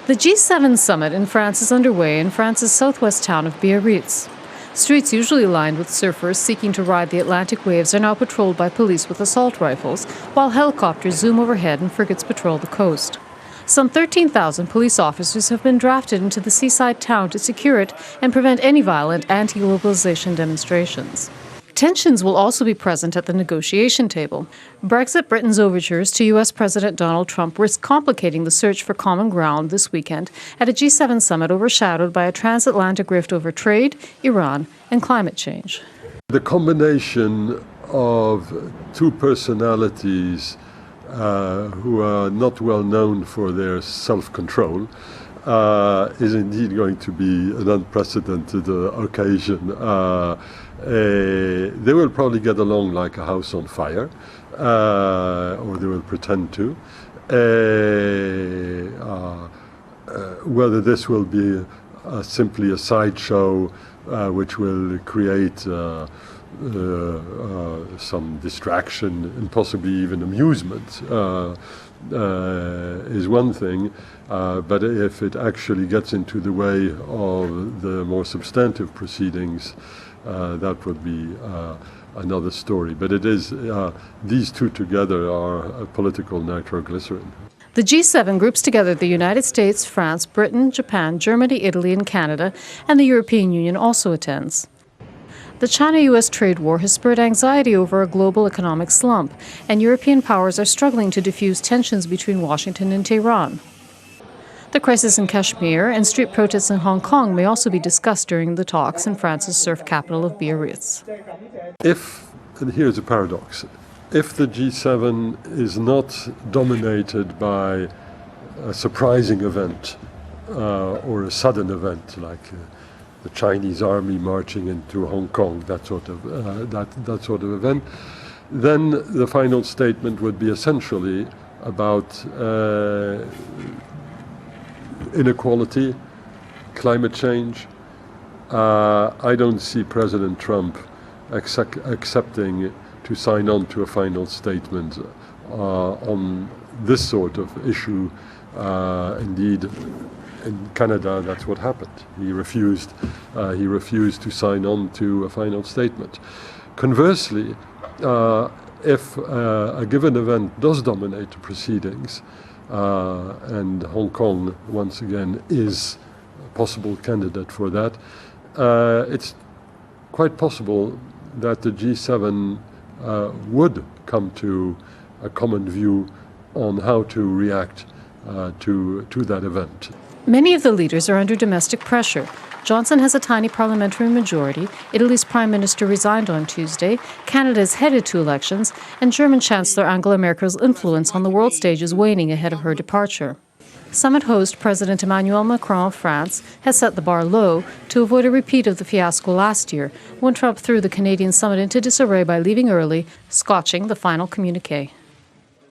The G7 summit in France is underway in France's southwest town of Biarritz. Streets usually lined with surfers seeking to ride the Atlantic waves are now patrolled by police with assault rifles, while helicopters zoom overhead and frigates patrol the coast. Some 13,000 police officers have been drafted into the seaside town to secure it and prevent any violent anti-globalization demonstrations. Tensions will also be present at the negotiation table. Brexit Britain's overtures to U.S. President Donald Trump risk complicating the search for common ground this weekend at a G7 summit overshadowed by a transatlantic rift over trade, Iran, and climate change. The combination of two personalities who are not well known for their self-control is indeed going to be an unprecedented occasion. They will probably get along like a house on fire, or they will pretend to. Whether this will be simply a sideshow which will create some distraction and possibly even amusement is one thing, but if it actually gets into the way of the more substantive proceedings, that would be another story. But it is, these two together are a political nitroglycerin. The G7 groups together the United States, France, Britain, Japan, Germany, Italy, and Canada, and the European Union also attends. The China-US trade war has spurred anxiety over a global economic slump, and European powers are struggling to diffuse tensions between Washington and Tehran. The crisis in Kashmir and street protests in Hong Kong may also be discussed during the talks in France's surf capital of Biarritz. And here's a paradox, if the G7 is not dominated by a surprising event or a sudden event like the Chinese army marching into Hong Kong, that sort of event, then the final statement would be essentially about inequality, climate change. I don't see President Trump accepting to sign on to a final statement on this sort of issue. Indeed, in Canada, that's what happened. He refused to sign on to a final statement. Conversely, if a given event does dominate the proceedings, and Hong Kong, once again, is a possible candidate for that, it's quite possible that the G7 would come to a common view on how to react to that event. Many of the leaders are under domestic pressure. Johnson has a tiny parliamentary majority, Italy's prime minister resigned on Tuesday, Canada is headed to elections, and German Chancellor Angela Merkel's influence on the world stage is waning ahead of her departure. Summit host President Emmanuel Macron of France has set the bar low to avoid a repeat of the fiasco last year, when Trump threw the Canadian summit into disarray by leaving early, scotching the final communiqué.